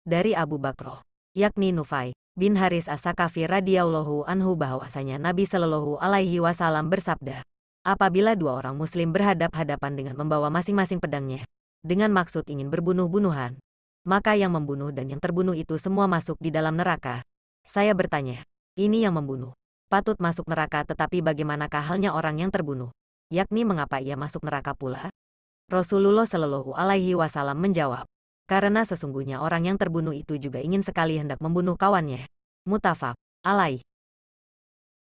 Dari Abu Bakroh, yakni Nufai bin Haris As-Sakafi radhiyallahu anhu bahwasanya Nabi Shallallahu alaihi wasallam bersabda, apabila dua orang muslim berhadap-hadapan dengan membawa masing-masing pedangnya, dengan maksud ingin berbunuh-bunuhan, maka yang membunuh dan yang terbunuh itu semua masuk di dalam neraka. Saya bertanya, ini yang membunuh patut masuk neraka, tetapi bagaimanakah halnya orang yang terbunuh? Yakni mengapa ia masuk neraka pula? Rasulullah Shallallahu alaihi wasallam menjawab, karena sesungguhnya orang yang terbunuh itu juga ingin sekali hendak membunuh kawannya. Muttafaq alaih.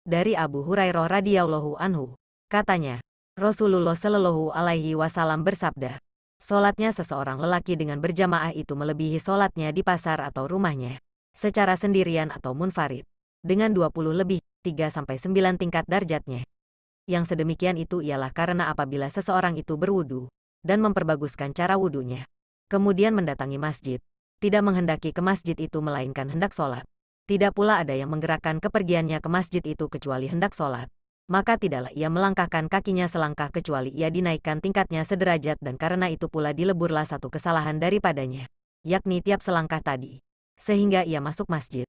Dari Abu Hurairah radhiyallahu anhu, katanya, Rasulullah Shallallahu alaihi wasallam bersabda, sholatnya seseorang lelaki dengan berjamaah itu melebihi sholatnya di pasar atau rumahnya, secara sendirian atau munfarid, dengan 20 lebih 3-9 tingkat darjatnya. Yang sedemikian itu ialah karena apabila seseorang itu berwudu dan memperbaguskan cara wudunya, kemudian mendatangi masjid, tidak menghendaki ke masjid itu melainkan hendak sholat. Tidak pula ada yang menggerakkan kepergiannya ke masjid itu kecuali hendak sholat. Maka tidaklah ia melangkahkan kakinya selangkah kecuali ia dinaikkan tingkatnya sederajat, dan karena itu pula dileburlah satu kesalahan daripadanya, yakni tiap selangkah tadi, sehingga ia masuk masjid.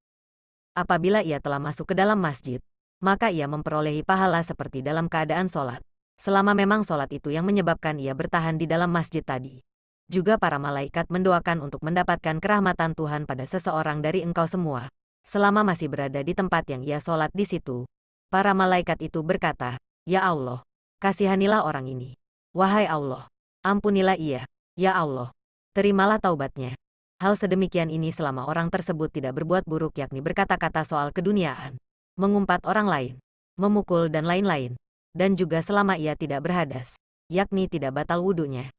Apabila ia telah masuk ke dalam masjid, maka ia memperolehi pahala seperti dalam keadaan sholat, selama memang sholat itu yang menyebabkan ia bertahan di dalam masjid tadi. Juga para malaikat mendoakan untuk mendapatkan kerahmatan Tuhan pada seseorang dari engkau semua, selama masih berada di tempat yang ia sholat di situ. Para malaikat itu berkata, ya Allah, kasihanilah orang ini. Wahai Allah, ampunilah ia. Ya Allah, terimalah taubatnya. Hal sedemikian ini selama orang tersebut tidak berbuat buruk, yakni berkata-kata soal keduniaan, mengumpat orang lain, memukul dan lain-lain, dan juga selama ia tidak berhadas, yakni tidak batal wudunya.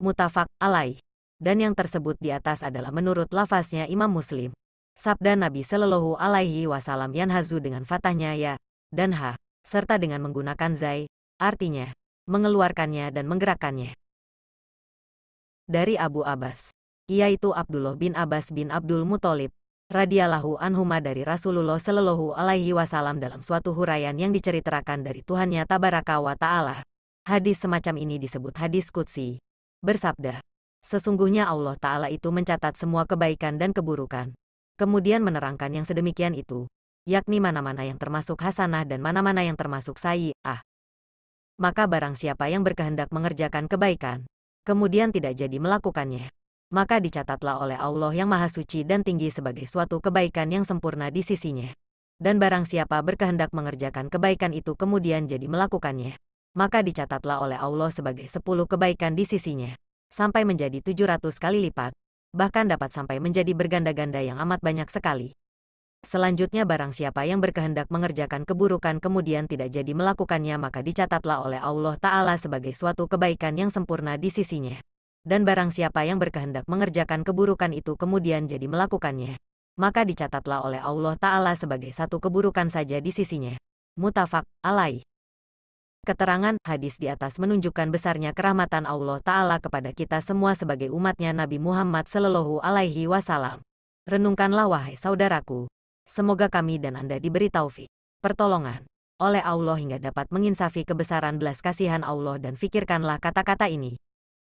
Muttafaq alaih. Dan yang tersebut di atas adalah menurut lafaznya Imam Muslim. Sabda Nabi Shallallahu alaihi wasallam yanhazu dengan fathahnya ya dan ha, serta dengan menggunakan zai, artinya mengeluarkannya dan menggerakkannya. Dari Abu Abbas, yaitu Abdullah bin Abbas bin Abdul Muthalib radhiyallahu anhuma dari Rasulullah Shallallahu alaihi wasallam dalam suatu huraian yang diceritakan dari Tuhannya Tabaraka wa Ta'ala. Hadis semacam ini disebut hadis qudsi. Bersabda, sesungguhnya Allah Ta'ala itu mencatat semua kebaikan dan keburukan. Kemudian menerangkan yang sedemikian itu, yakni mana-mana yang termasuk hasanah dan mana-mana yang termasuk sayyi'ah. Maka barang siapa yang berkehendak mengerjakan kebaikan, kemudian tidak jadi melakukannya, maka dicatatlah oleh Allah yang Maha Suci dan Tinggi sebagai suatu kebaikan yang sempurna di sisinya. Dan barang siapa berkehendak mengerjakan kebaikan itu kemudian jadi melakukannya, maka dicatatlah oleh Allah sebagai 10 kebaikan di sisinya, sampai menjadi 700 kali lipat, bahkan dapat sampai menjadi berganda-ganda yang amat banyak sekali. Selanjutnya barang siapa yang berkehendak mengerjakan keburukan kemudian tidak jadi melakukannya, maka dicatatlah oleh Allah Ta'ala sebagai suatu kebaikan yang sempurna di sisinya. Dan barang siapa yang berkehendak mengerjakan keburukan itu kemudian jadi melakukannya, maka dicatatlah oleh Allah Ta'ala sebagai satu keburukan saja di sisinya. Muttafaq alaih. Keterangan hadis di atas menunjukkan besarnya kerahmatan Allah Ta'ala kepada kita semua sebagai umatnya Nabi Muhammad Sallallahu Alaihi Wasallam. Renungkanlah wahai saudaraku, semoga kami dan Anda diberi taufik, pertolongan oleh Allah hingga dapat menginsafi kebesaran belas kasihan Allah, dan fikirkanlah kata-kata ini.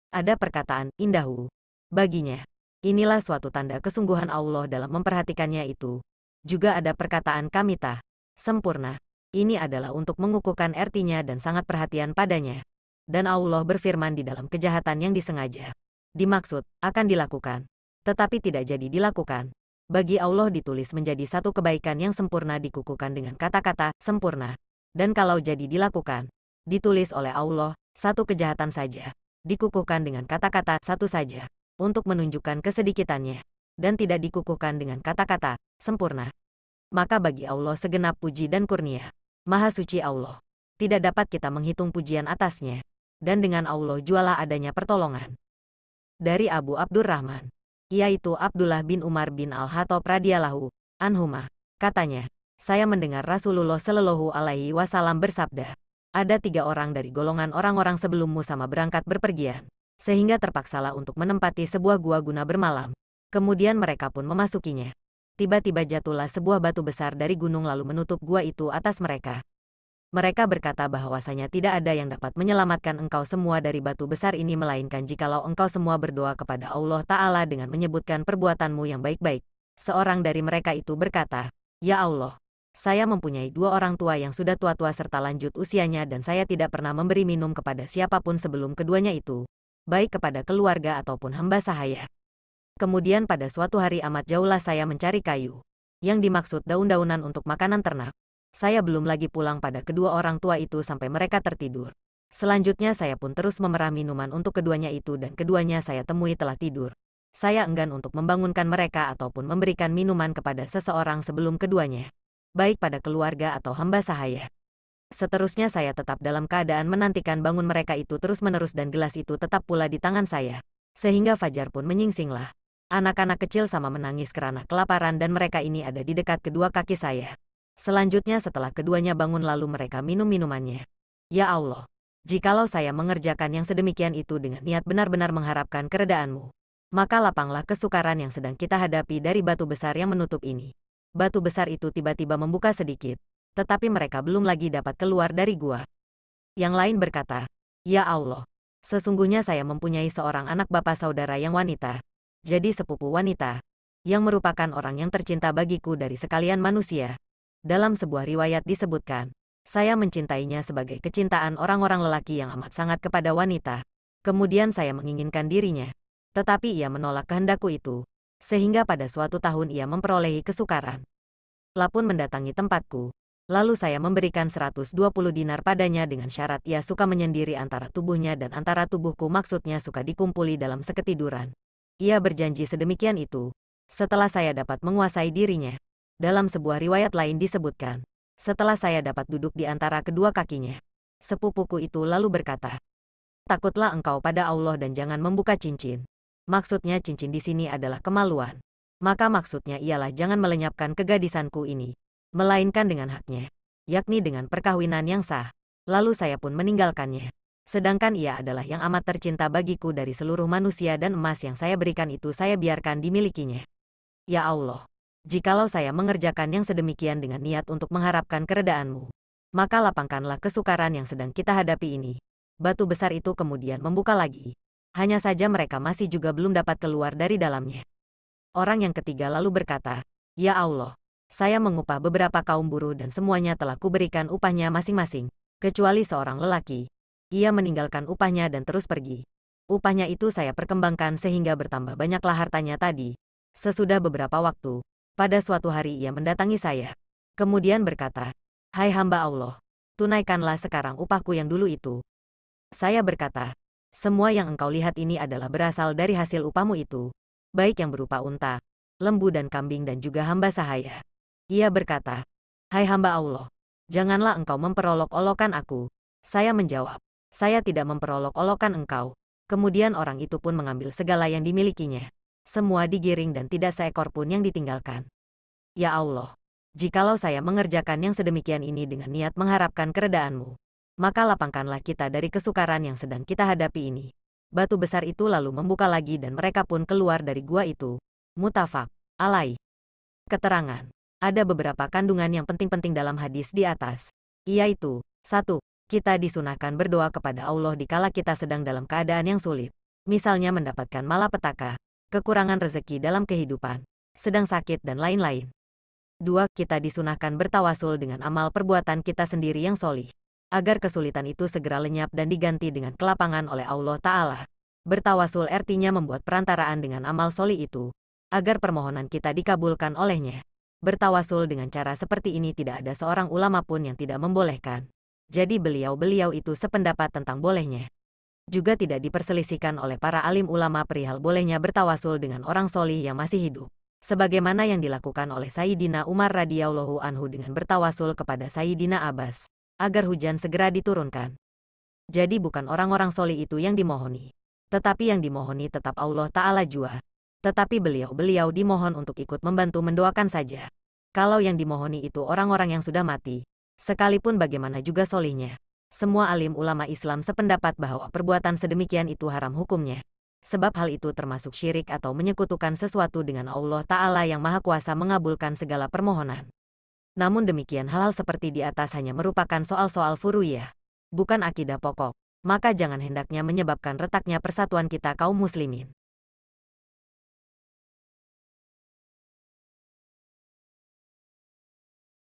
Ada perkataan indahu baginya. Inilah suatu tanda kesungguhan Allah dalam memperhatikannya itu. Juga ada perkataan kamitah sempurna. Ini adalah untuk mengukuhkan artinya dan sangat perhatian padanya. Dan Allah berfirman di dalam kejahatan yang disengaja dimaksud akan dilakukan, tetapi tidak jadi dilakukan. Bagi Allah ditulis menjadi satu kebaikan yang sempurna dikukuhkan dengan kata-kata sempurna. Dan kalau jadi dilakukan, ditulis oleh Allah satu kejahatan saja, dikukuhkan dengan kata-kata satu saja, untuk menunjukkan kesedikitannya, dan tidak dikukuhkan dengan kata-kata sempurna. Maka bagi Allah segenap puji dan kurnia. Maha suci Allah, tidak dapat kita menghitung pujian atasnya, dan dengan Allah jualah adanya pertolongan. Dari Abu Abdurrahman, yaitu Abdullah bin Umar bin Al-Khattab radhiyallahu anhuma, katanya, saya mendengar Rasulullah Shallallahu alaihi wasallam bersabda, ada 3 orang dari golongan orang-orang sebelummu sama berangkat berpergian, sehingga terpaksalah untuk menempati sebuah gua guna bermalam. Kemudian mereka pun memasukinya. Tiba-tiba jatuhlah sebuah batu besar dari gunung lalu menutup gua itu atas mereka. Mereka berkata bahwasanya tidak ada yang dapat menyelamatkan engkau semua dari batu besar ini melainkan jikalau engkau semua berdoa kepada Allah Ta'ala dengan menyebutkan perbuatanmu yang baik-baik. Seorang dari mereka itu berkata, "Ya Allah, saya mempunyai 2 orang tua yang sudah tua-tua serta lanjut usianya dan saya tidak pernah memberi minum kepada siapapun sebelum keduanya itu, baik kepada keluarga ataupun hamba sahaya. Kemudian pada suatu hari amat jauhlah saya mencari kayu, yang dimaksud daun-daunan untuk makanan ternak. Saya belum lagi pulang pada kedua orang tua itu sampai mereka tertidur. Selanjutnya saya pun terus memerah minuman untuk keduanya itu dan keduanya saya temui telah tidur. Saya enggan untuk membangunkan mereka ataupun memberikan minuman kepada seseorang sebelum keduanya, baik pada keluarga atau hamba sahaya. Seterusnya saya tetap dalam keadaan menantikan bangun mereka itu terus-menerus dan gelas itu tetap pula di tangan saya. Sehingga fajar pun menyingsinglah. Anak-anak kecil sama menangis karena kelaparan dan mereka ini ada di dekat kedua kaki saya. Selanjutnya setelah keduanya bangun lalu mereka minum minumannya. Ya Allah, jikalau saya mengerjakan yang sedemikian itu dengan niat benar-benar mengharapkan keredaanmu, maka lapanglah kesukaran yang sedang kita hadapi dari batu besar yang menutup ini. Batu besar itu tiba-tiba membuka sedikit, tetapi mereka belum lagi dapat keluar dari gua. Yang lain berkata, "Ya Allah, sesungguhnya saya mempunyai seorang anak bapak saudara yang wanita, jadi sepupu wanita, yang merupakan orang yang tercinta bagiku dari sekalian manusia. Dalam sebuah riwayat disebutkan, saya mencintainya sebagai kecintaan orang-orang lelaki yang amat sangat kepada wanita. Kemudian saya menginginkan dirinya, tetapi ia menolak kehendakku itu, sehingga pada suatu tahun ia memperolehi kesukaran. Lapun mendatangi tempatku, lalu saya memberikan 120 dinar padanya dengan syarat ia suka menyendiri antara tubuhnya dan antara tubuhku maksudnya suka dikumpuli dalam seketiduran. Ia berjanji sedemikian itu, setelah saya dapat menguasai dirinya. Dalam sebuah riwayat lain disebutkan, setelah saya dapat duduk di antara kedua kakinya, sepupuku itu lalu berkata, "Takutlah engkau pada Allah dan jangan membuka cincin." Maksudnya cincin di sini adalah kemaluan. Maka maksudnya ialah jangan melenyapkan kegadisanku ini, melainkan dengan haknya, yakni dengan perkawinan yang sah. Lalu saya pun meninggalkannya. Sedangkan ia adalah yang amat tercinta bagiku dari seluruh manusia dan emas yang saya berikan itu saya biarkan dimilikinya. Ya Allah, jikalau saya mengerjakan yang sedemikian dengan niat untuk mengharapkan keredaanmu, maka lapangkanlah kesukaran yang sedang kita hadapi ini. Batu besar itu kemudian membuka lagi. Hanya saja mereka masih juga belum dapat keluar dari dalamnya. Orang yang ketiga lalu berkata, "Ya Allah, saya mengupah beberapa kaum buruh dan semuanya telah kuberikan upahnya masing-masing, kecuali seorang lelaki. Ia meninggalkan upahnya dan terus pergi. Upahnya itu saya perkembangkan sehingga bertambah banyaklah hartanya tadi." Sesudah beberapa waktu, pada suatu hari ia mendatangi saya. Kemudian berkata, "Hai hamba Allah, tunaikanlah sekarang upahku yang dulu itu." Saya berkata, "Semua yang engkau lihat ini adalah berasal dari hasil upahmu itu, baik yang berupa unta, lembu dan kambing dan juga hamba sahaya." Ia berkata, "Hai hamba Allah, janganlah engkau memperolok-olokkan aku." Saya menjawab, "Saya tidak memperolok-olokkan engkau." Kemudian orang itu pun mengambil segala yang dimilikinya. Semua digiring dan tidak seekor pun yang ditinggalkan. Ya Allah, jikalau saya mengerjakan yang sedemikian ini dengan niat mengharapkan keredaanmu, maka lapangkanlah kita dari kesukaran yang sedang kita hadapi ini. Batu besar itu lalu membuka lagi dan mereka pun keluar dari gua itu. Muttafaq alaih. Keterangan. Ada beberapa kandungan yang penting-penting dalam hadis di atas. Yaitu, 1. Kita disunahkan berdoa kepada Allah dikala kita sedang dalam keadaan yang sulit. Misalnya mendapatkan malapetaka, kekurangan rezeki dalam kehidupan, sedang sakit dan lain-lain. 2. Kita disunahkan bertawasul dengan amal perbuatan kita sendiri yang solih, agar kesulitan itu segera lenyap dan diganti dengan kelapangan oleh Allah Ta'ala. Bertawasul artinya membuat perantaraan dengan amal solih itu, agar permohonan kita dikabulkan olehnya. Bertawasul dengan cara seperti ini tidak ada seorang ulama pun yang tidak membolehkan. Jadi beliau-beliau itu sependapat tentang bolehnya. Juga tidak diperselisihkan oleh para alim ulama perihal bolehnya bertawasul dengan orang solih yang masih hidup. Sebagaimana yang dilakukan oleh Sayyidina Umar radhiyallahu anhu dengan bertawasul kepada Sayyidina Abbas, agar hujan segera diturunkan. Jadi bukan orang-orang solih itu yang dimohoni, tetapi yang dimohoni tetap Allah Ta'ala jua. Tetapi beliau-beliau dimohon untuk ikut membantu mendoakan saja. Kalau yang dimohoni itu orang-orang yang sudah mati, sekalipun bagaimana juga solihnya, semua alim ulama Islam sependapat bahwa perbuatan sedemikian itu haram hukumnya. Sebab hal itu termasuk syirik atau menyekutukan sesuatu dengan Allah Ta'ala yang Maha Kuasa mengabulkan segala permohonan. Namun demikian hal-hal seperti di atas hanya merupakan soal-soal furu'iyah, bukan akidah pokok. Maka jangan hendaknya menyebabkan retaknya persatuan kita kaum muslimin.